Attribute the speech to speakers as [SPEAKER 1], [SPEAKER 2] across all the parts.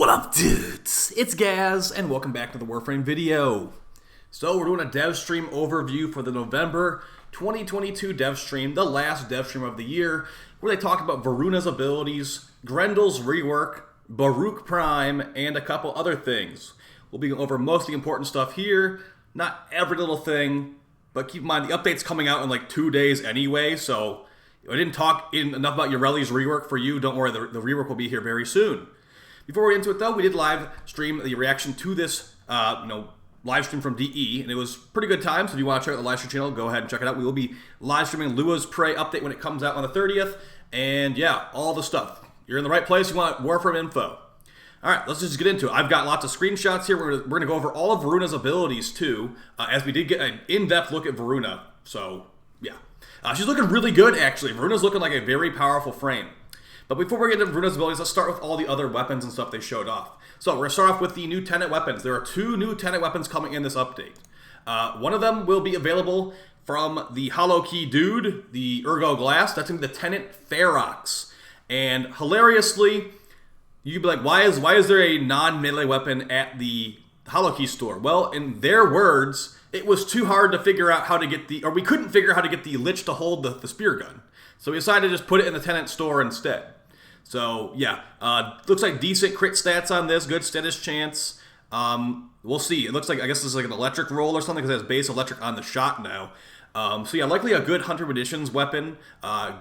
[SPEAKER 1] What up, dudes? It's Gaz, and welcome back to the Warframe video. So we're doing a dev stream overview for the November 2022 dev stream, the last dev stream of the year, where they talk about Varuna's abilities, Grendel's rework, Baruuk Prime, and a couple other things. We'll be going over most of the important stuff here, not every little thing, but keep in mind the update's coming out in like 2 days anyway, so I didn't talk enough about Yareli's rework for you. Don't worry, the rework will be here very soon. Before we get into it, though, we did live stream the reaction to this, live stream from DE, and it was pretty good time. So if you want to check out the live stream channel, go ahead and check it out. We will be live streaming Lua's Prey update when it comes out on the 30th, and yeah, all the stuff. You're in the right place. You want Warframe info. All right, let's just get into it. I've got lots of screenshots here. We're gonna go over all of Varuna's abilities too, as we did get an in-depth look at Varuna. So yeah, she's looking really good actually. Varuna's looking like a very powerful frame. But before we get into Varuna's abilities, let's start with all the other weapons and stuff they showed off. So we're going to start off with the new Tenet weapons. There are 2 new Tenet weapons coming in this update. One of them will be available from the Hollow Key Dude, the Ergo Glass. That's going to be the Tenet Ferox. And hilariously, you'd be like, why is there a non-melee weapon at the Hollow Key store? Well, in their words, it was too hard to figure out how to get we couldn't figure out how to get the Lich to hold the spear gun. So we decided to just put it in the Tenet store instead. So yeah, looks like decent crit stats on this, good status chance. We'll see. It looks like, I guess this is like an electric roll or something because it has base electric on the shot now. So yeah, likely a good Hunter Editions weapon,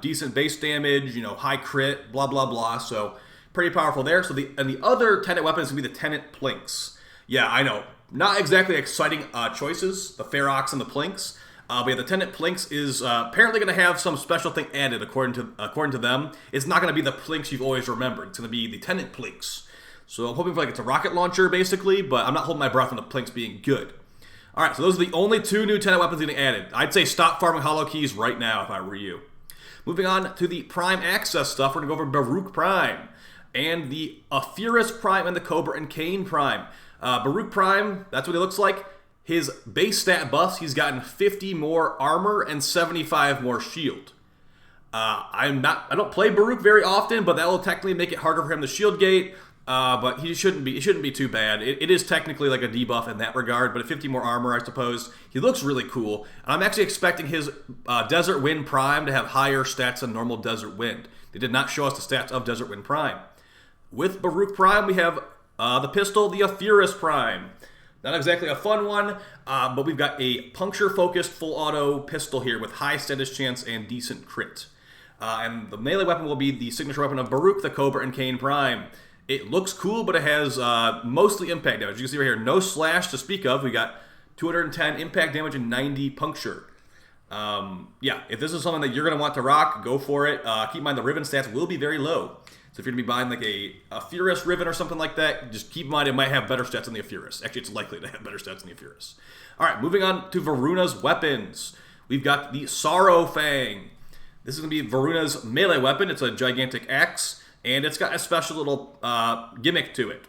[SPEAKER 1] decent base damage, high crit, blah blah blah. So pretty powerful there. So the other Tenet weapon is gonna be the Tenet Plinks. Yeah, I know, not exactly exciting choices, the Ferox and the Plinks. But yeah, the Tenet Plinks is apparently going to have some special thing added, according to them. It's not going to be the Plinks you've always remembered. It's going to be the Tenet Plinks. So I'm hoping for it's a rocket launcher, basically, but I'm not holding my breath on the Plinks being good. All right, so those are the only 2 new Tenet weapons getting added. I'd say stop farming Hollow Keys right now if I were you. Moving on to the Prime Access stuff, we're going to go over Baruuk Prime and the Aphyrus Prime and the Cobra and Cain Prime. Baruuk Prime, that's what it looks like. His base stat buffs, he's gotten 50 more armor and 75 more shield. I don't play Baruuk very often, but that will technically make it harder for him to shield gate. But it shouldn't be too bad. It is technically like a debuff in that regard, but at 50 more armor, I suppose, he looks really cool. And I'm actually expecting his Desert Wind Prime to have higher stats than normal Desert Wind. They did not show us the stats of Desert Wind Prime. With Baruuk Prime, we have the pistol, the Aphyrus Prime. Not exactly a fun one, but we've got a puncture-focused full auto pistol here with high status chance and decent crit. And the melee weapon will be the signature weapon of Baruuk, the Cobra, and Cain Prime. It looks cool, but it has mostly impact damage. You can see right here, no slash to speak of. We got 210 impact damage and 90 puncture. Yeah, if this is something that you're going to want to rock, go for it. Keep in mind the Riven stats will be very low. So if you're going to be buying like a Aphyrus Riven or something like that, just keep in mind it might have better stats than the Aphyrus. Actually, it's likely to have better stats than the Aphyrus. All right, moving on to Varuna's weapons. We've got the Sorrow Fang. This is going to be Varuna's melee weapon. It's a gigantic axe, and it's got a special little gimmick to it.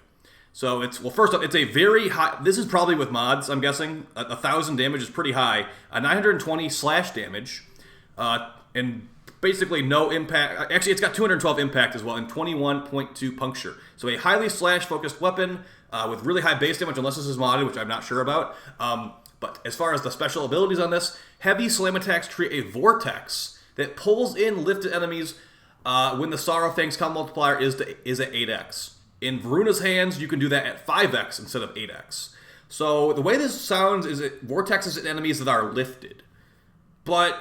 [SPEAKER 1] So first off, it's a very high, this is probably with mods, I'm guessing. 1,000 damage is pretty high. 920 slash damage, and basically no impact. Actually, it's got 212 impact as well and 21.2 puncture. So a highly slash-focused weapon with really high base damage, unless this is modded, which I'm not sure about. But as far as the special abilities on this, heavy slam attacks create a vortex that pulls in lifted enemies when the Sorrow Fang's combo multiplier is at 8x. In Varuna's hands, you can do that at 5x instead of 8x. So the way this sounds is it vortexes at enemies that are lifted. But,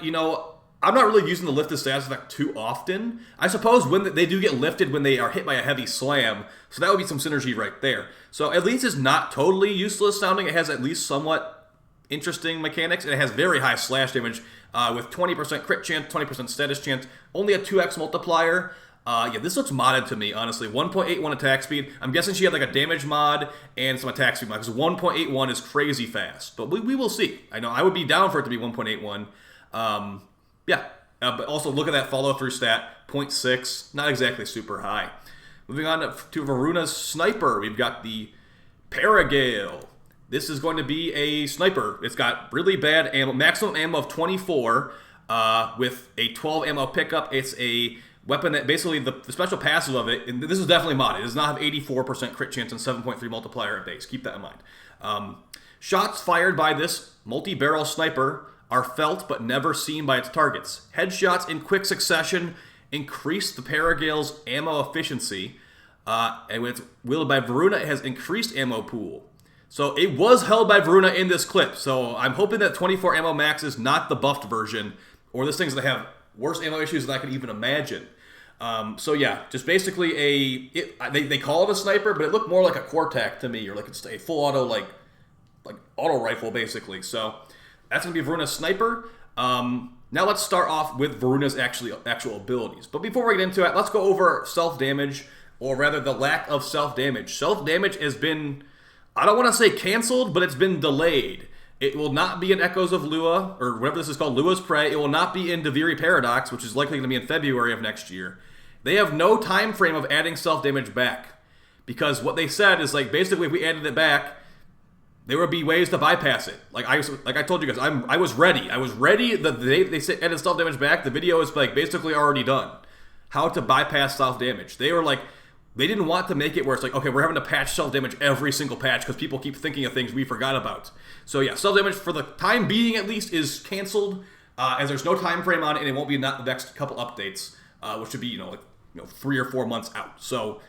[SPEAKER 1] I'm not really using the lifted status effect too often. I suppose when they do get lifted when they are hit by a heavy slam, so that would be some synergy right there. So at least it's not totally useless sounding. It has at least somewhat interesting mechanics. It has very high slash damage with 20% crit chance, 20% status chance, only a 2x multiplier. Yeah, this looks modded to me, honestly. 1.81 attack speed. I'm guessing she had like a damage mod and some attack speed mod, because 1.81 is crazy fast. But we will see. I know I would be down for it to be 1.81. Yeah, but also look at that follow-through stat, 0.6, not exactly super high. Moving on to Varuna's sniper, we've got the Paragale. This is going to be a sniper. It's got really bad ammo, maximum ammo of 24 with a 12 ammo pickup. It's a weapon that basically the special passive of it, and this is definitely modded, it does not have 84% crit chance and 7.3 multiplier at base. Keep that in mind. Shots fired by this multi-barrel sniper are felt but never seen by its targets. Headshots in quick succession increase the Paragale's ammo efficiency. And when it's wielded by Varuna, it has increased ammo pool. So it was held by Varuna in this clip. So I'm hoping that 24 ammo max is not the buffed version, or this thing's going to have worse ammo issues than I could even imagine. So yeah, just basically they call it a sniper, but it looked more like a Quartac to me, or like it's a full auto like auto rifle basically. So that's going to be Varuna's sniper. Now let's start off with Varuna's actual abilities. But before we get into it, let's go over self-damage, or rather the lack of self-damage. Self-damage has been, I don't want to say canceled, but it's been delayed. It will not be in Echoes of Lua, or whatever this is called, Lua's Prey. It will not be in Deviri Paradox, which is likely going to be in February of next year. They have no time frame of adding self-damage back. Because what they said is, like, basically if we added it back, there would be ways to bypass it. Like I told you guys, I was ready. I was ready. They added self-damage back. The video is, like, basically already done. How to bypass self-damage. They were like, they didn't want to make it where it's like, okay, we're having to patch self-damage every single patch because people keep thinking of things we forgot about. So yeah, self-damage for the time being at least is canceled, as there's no time frame on it, and it won't be in the next couple updates, which should be 3 or 4 months out. So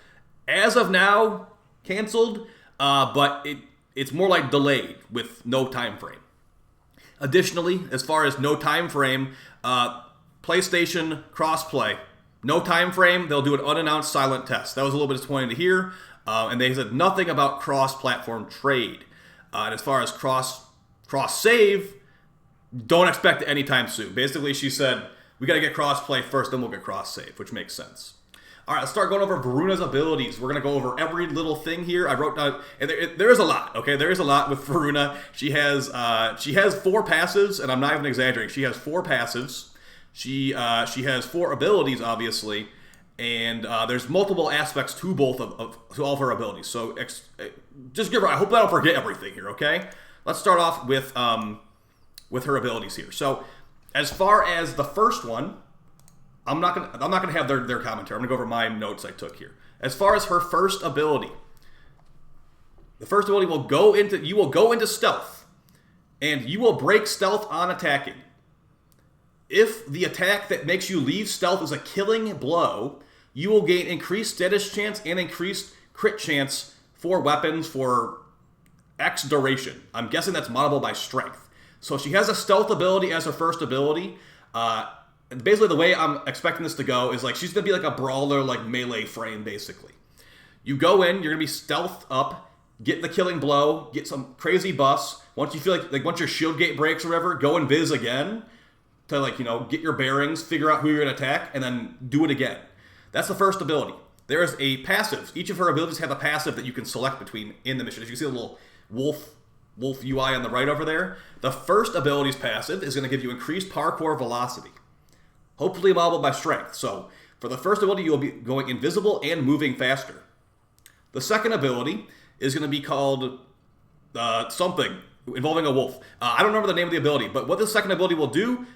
[SPEAKER 1] as of now, canceled, but it's more like delayed with no time frame. Additionally, as far as no time frame, PlayStation crossplay. No time frame, they'll do an unannounced silent test. That was a little bit disappointing to hear. And they said nothing about cross-platform trade. And as far as cross-save, don't expect it anytime soon. Basically, she said, we got to get cross-play first, then we'll get cross-save, which makes sense. All right, let's start going over Varuna's abilities. We're going to go over every little thing here. I wrote down, and there is a lot, okay? There is a lot with Varuna. She has 4 passives, and I'm not even exaggerating. She has 4 passives. She has 4 abilities, obviously, and there's multiple aspects to both to all of her abilities. So just give her. I hope I don't forget everything here. Okay, let's start off with her abilities here. So as far as the first one, I'm not gonna have their commentary. I'm gonna go over my notes I took here. As far as her first ability, the first ability will go into stealth, and you will break stealth on attacking. If the attack that makes you leave stealth is a killing blow, you will gain increased status chance and increased crit chance for weapons for X duration. I'm guessing that's moddable by strength. So she has a stealth ability as her first ability. Basically, the way I'm expecting this to go is like she's going to be like a brawler, like melee frame, basically. You go in, you're going to be stealth up, get the killing blow, get some crazy buffs. Once you feel like once your shield gate breaks or whatever, go and viz again. To get your bearings, figure out who you're going to attack, and then do it again. That's the first ability. There is a passive. Each of her abilities have a passive that you can select between in the mission. As you can see the little wolf UI on the right over there. The first ability's passive is going to give you increased parkour velocity. Hopefully modeled by strength. So for the first ability, you'll be going invisible and moving faster. The second ability is going to be called something involving a wolf. I don't remember the name of the ability, but what the second ability will do,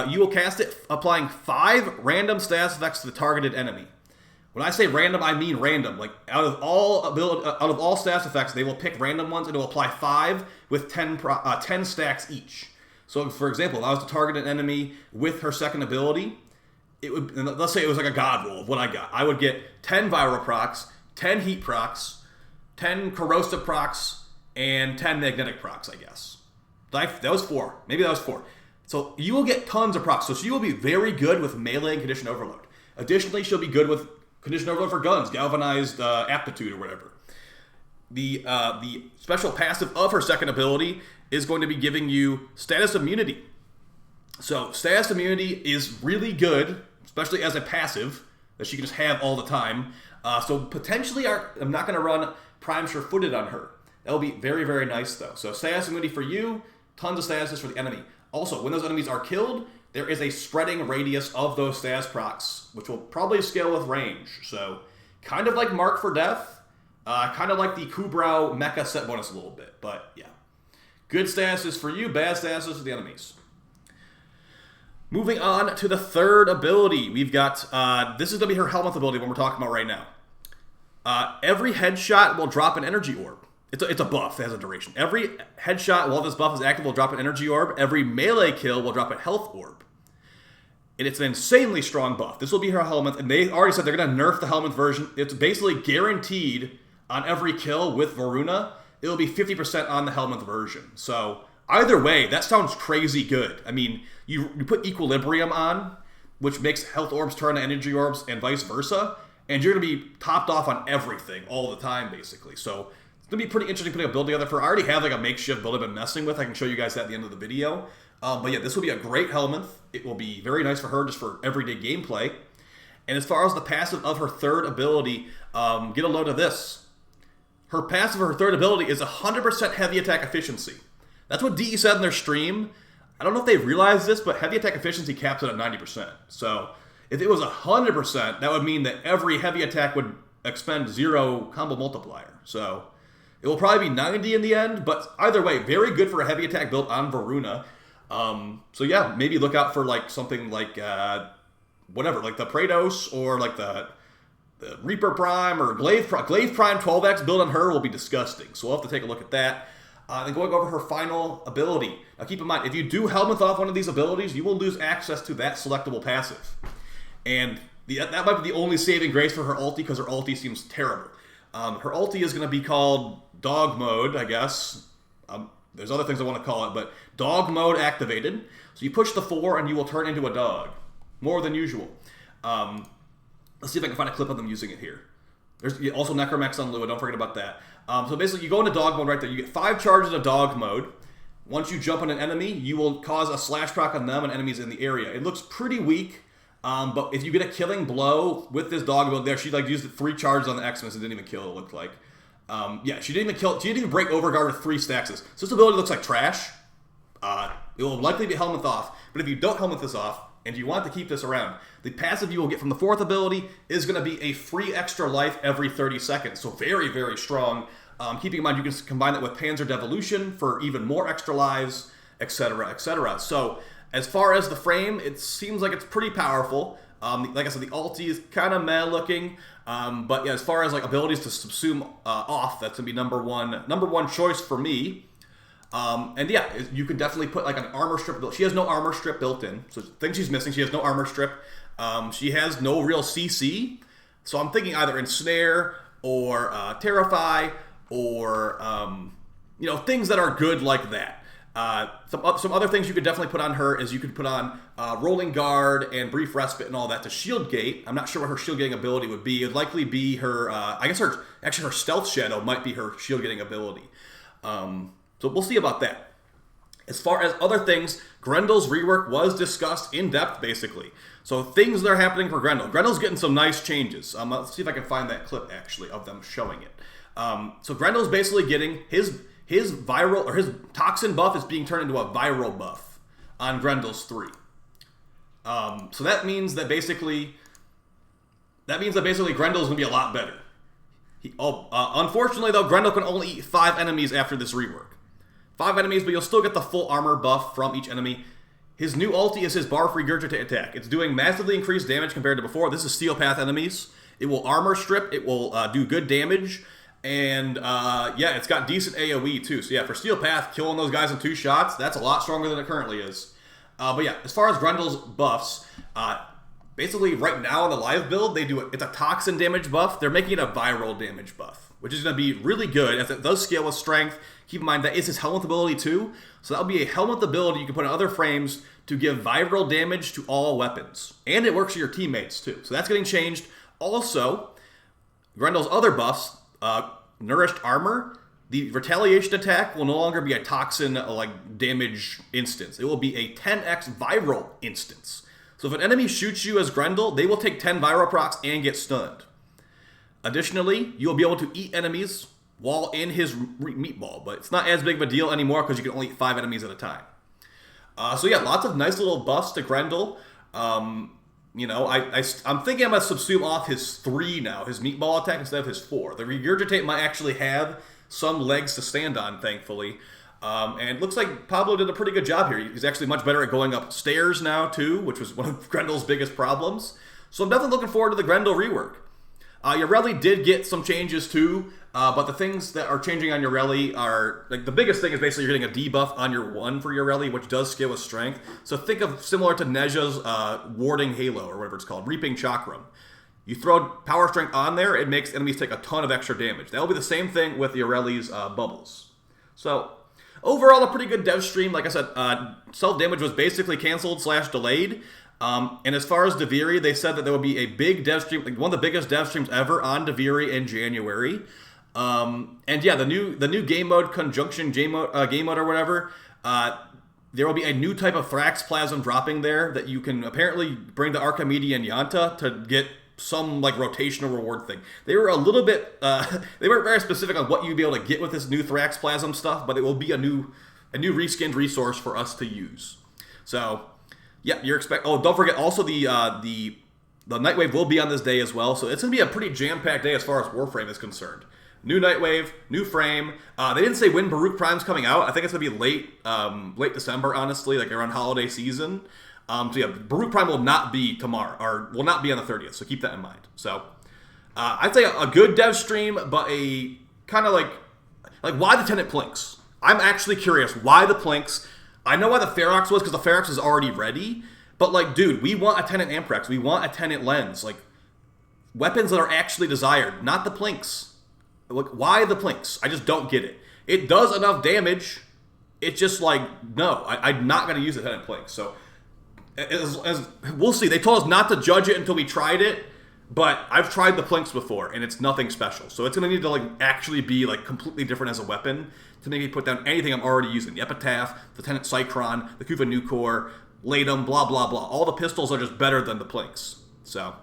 [SPEAKER 1] you will cast it applying 5 random status effects to the targeted enemy. When I say random, I mean random. Like out of all status effects, they will pick random ones and it will apply 5 with 10 stacks each. So, for example, if I was to target an enemy with her second ability, it would. Let's say it was like a god roll of what I got. I would get 10 viral procs, 10 heat procs, 10 corrosive procs, and 10 magnetic procs, I guess. That was 4. Maybe that was 4. So you will get tons of procs. So she will be very good with melee and condition overload. Additionally, she'll be good with condition overload for guns, galvanized aptitude or whatever. The special passive of her second ability is going to be giving you status immunity. So status immunity is really good, especially as a passive that she can just have all the time. So potentially, I'm not going to run Prime Sure-Footed on her. That'll be very, very nice, though. So status immunity for you, tons of statuses for the enemy. Also, when those enemies are killed, there is a spreading radius of those status procs, which will probably scale with range. So kind of like Mark for Death, kind of like the Kubrau Mecha set bonus a little bit. But yeah, good statuses for you, bad statuses for the enemies. Moving on to the third ability, we've got, this is going to be her Helmeth ability, what we're talking about right now. Every headshot will drop an energy orb. It's a buff, it has a duration. Every headshot while this buff is active will drop an energy orb. Every melee kill will drop a health orb. And it's an insanely strong buff. This will be her Helmeth, and they already said they're going to nerf the Helmeth version. It's basically guaranteed on every kill with Varuna, it'll be 50% on the Helmeth version. So either way, that sounds crazy good. I mean, you put Equilibrium on, which makes health orbs turn to energy orbs and vice versa, and you're going to be topped off on everything all the time, basically. So it's going to be pretty interesting putting a build together for. I already have like a makeshift build I've been messing with. I can show you guys that at the end of the video. But yeah, this will be a great Helmeth. It will be very nice for her just for everyday gameplay. And as far as the passive of her third ability, get a load of this. Her passive of her third ability is 100% heavy attack efficiency. That's what DE said in their stream. I don't know if they realized this, but heavy attack efficiency caps it at 90%. So if it was 100%, that would mean that every heavy attack would expend 0 combo multiplier. So it will probably be 90 in the end, but either way, very good for a heavy attack build on Varuna. So yeah, maybe look out for like something like whatever, like the Praetos or like the Reaper Prime or Glaive Prime 12x build on her will be disgusting. So we'll have to take a look at that. Then going over her final ability. Now keep in mind, if you do Helmeth off one of these abilities, you will lose access to that selectable passive. And that might be the only saving grace for her ulti, because her ulti seems terrible. Her ulti is going to be called Dog Mode, I guess. There's other things I want to call it, but Dog Mode activated. So you push the 4 and you will turn into a dog. More than usual. Let's see if I can find a clip of them using it here. There's also Necromex on Lua, don't forget about that. So basically, you go into Dog Mode right there. You get 5 charges of Dog Mode. Once you jump on an enemy, you will cause a slash proc on them and enemies in the area. It looks pretty weak, but if you get a killing blow with this Dog Mode there, she like used 3 charges on the Xmas and didn't even kill, it looked like. Yeah, she didn't even kill. She didn't even break Overguard with 3 staxes. So this ability looks like trash. It will likely be Helmeth off, but if you don't Helmeth this off, and you want to keep this around, the passive you will get from the 4th ability is going to be a free extra life every 30 seconds. So very, very strong. Keeping in mind, you can combine that with Panzer Devolution for even more extra lives, etc., etc. So as far as the frame, it seems like it's pretty powerful. Like I said, the ulti is kind of meh looking. But yeah, as far as like abilities to subsume off, that's going to be number one choice for me. And yeah, you could definitely put like an armor strip built. She has no armor strip built in, so the thing she's missing, she has no armor strip. She has no real CC, so I'm thinking either Ensnare or Terrify or you know, things that are good like that. Some other things you could definitely put on her is you could put on Rolling Guard and Brief Respite and all that to shield gate. I'm not sure what her shield gating ability would be. It'd likely be her, I guess her Stealth Shadow might be her shield gating ability. So we'll see about that. As far as other things, Grendel's rework was discussed in depth, basically. So things that are happening for Grendel. Grendel's getting some nice changes. Let's see if I can find that clip, actually, of them showing it. So Grendel's basically getting his viral, or his toxin buff is being turned into a viral buff on Grendel's 3. So that means that basically Grendel's going to be a lot better. Unfortunately, though, Grendel can only eat 5 enemies after this rework. 5 enemies, but you'll still get the full armor buff from each enemy. His new ulti is his Barf Regurgitate attack. It's doing massively increased damage compared to before. This is Steel Path enemies. It will armor strip. It will do good damage. And yeah, it's got decent AOE too. So yeah, for Steel Path, killing those guys in 2 shots, that's a lot stronger than it currently is. But yeah, as far as Grendel's buffs, basically right now in the live build, they do it. It's a toxin damage buff. They're making it a viral damage buff, which is going to be really good as it does scale with strength. Keep in mind that is his Helmeth ability too. So that'll be a Helmeth ability you can put in other frames to give viral damage to all weapons. And it works for your teammates too. So that's getting changed. Also, Grendel's other buffs, Nourished Armor, the retaliation attack will no longer be a toxin like damage instance. It will be a 10x viral instance. So if an enemy shoots you as Grendel, they will take 10 viral procs and get stunned. Additionally, you'll be able to eat enemies while in his meatball, but it's not as big of a deal anymore because you can only eat 5 enemies at a time. So yeah, lots of nice little buffs to Grendel. You know, I'm thinking I'm going to subsume off his 3 now, his meatball attack instead of his 4. The Regurgitate might actually have some legs to stand on, thankfully. And it looks like Pablo did a pretty good job here. He's actually much better at going upstairs now, too, which was one of Grendel's biggest problems. So I'm definitely looking forward to the Grendel rework. Yareli did get some changes, too, but the things that are changing on Yareli are, like, the biggest thing is basically you're getting a debuff on your 1 for Yareli, which does scale with strength. So think of similar to Neja's Warding Halo, or whatever it's called, Reaping Chakram. You throw Power Strength on there, it makes enemies take a ton of extra damage. That will be the same thing with Yareli's Bubbles. So, overall, a pretty good dev stream. Like I said, self-damage was basically canceled / delayed. And as far as Deviri, they said that there will be a big dev stream, like one of the biggest dev streams ever on Deviri in January. And yeah, the new game mode, Conjunction game mode or whatever, there will be a new type of Thrax Plasm dropping there that you can apparently bring to Archimede and Yanta to get some like rotational reward thing. They were a little bit, they weren't very specific on what you'd be able to get with this new Thrax Plasm stuff, but it will be a new reskinned resource for us to use. So, yeah, oh, don't forget also the Nightwave will be on this day as well, so it's gonna be a pretty jam-packed day as far as Warframe is concerned. New Nightwave, new frame. They didn't say when Baruuk Prime's coming out. I think it's gonna be late December, honestly, like around holiday season. So yeah, Baruuk Prime will not be tomorrow, or will not be on the 30th, so keep that in mind. So, I'd say a good dev stream, but a kind of like why the Tenet Plinks? I'm actually curious, why the Plinks? I know why the Ferox was, because the Ferox is already ready, but like, dude, we want a Tenet Amprex, we want a Tenet Lens, like, weapons that are actually desired, not the Plinks. Like, why the Plinks? I just don't get it. It does enough damage, it's just like, no, I'm not going to use the Tenet Plinks, so... As we'll see. They told us not to judge it until we tried it, but I've tried the Plinks before, and it's nothing special. So it's going to need to like actually be like completely different as a weapon to maybe put down anything I'm already using. The Epitaph, the Tenet Cycron, the Kuva Nucor, Latum, blah, blah, blah. All the pistols are just better than the Plinks. So,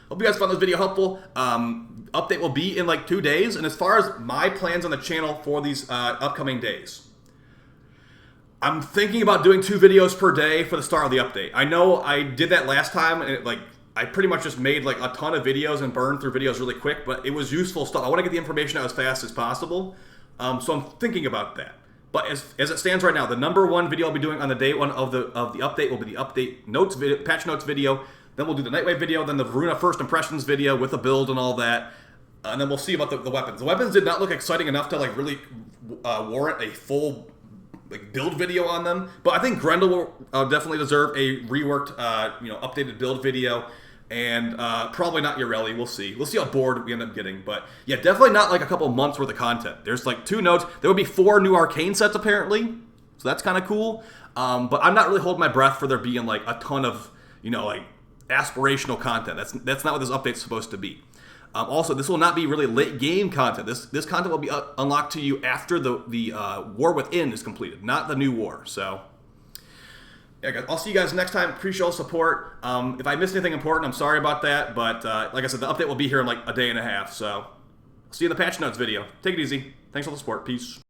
[SPEAKER 1] hope you guys found this video helpful. Update will be in like 2 days, and as far as my plans on the channel for these upcoming days, I'm thinking about doing 2 videos per day for the start of the update. I know I did that last time, and I pretty much just made like a ton of videos and burned through videos really quick, but it was useful stuff. I want to get the information out as fast as possible, so I'm thinking about that. But as it stands right now, the #1 video I'll be doing on the day 1 of the update will be the update notes video, patch notes video. Then we'll do the Nightwave video, then the Voruna first impressions video with the build and all that, and then we'll see about the weapons. The weapons did not look exciting enough to like really warrant a full build video on them, but I think Grendel will definitely deserve a reworked, updated build video, and probably not Yareli. We'll see. We'll see how bored we end up getting, but yeah, definitely not like a couple months worth of content. There's like 2 notes. There will be 4 new arcane sets apparently, so that's kind of cool. But I'm not really holding my breath for there being like a ton of like aspirational content. That's not what this update's supposed to be. Also, this will not be really late game content. This content will be unlocked to you after the War Within is completed, not the new war. So, yeah, guys, I'll see you guys next time. Appreciate all the support. If I missed anything important, I'm sorry about that. But like I said, the update will be here in like a day and a half. So, see you in the patch notes video. Take it easy. Thanks for the support. Peace.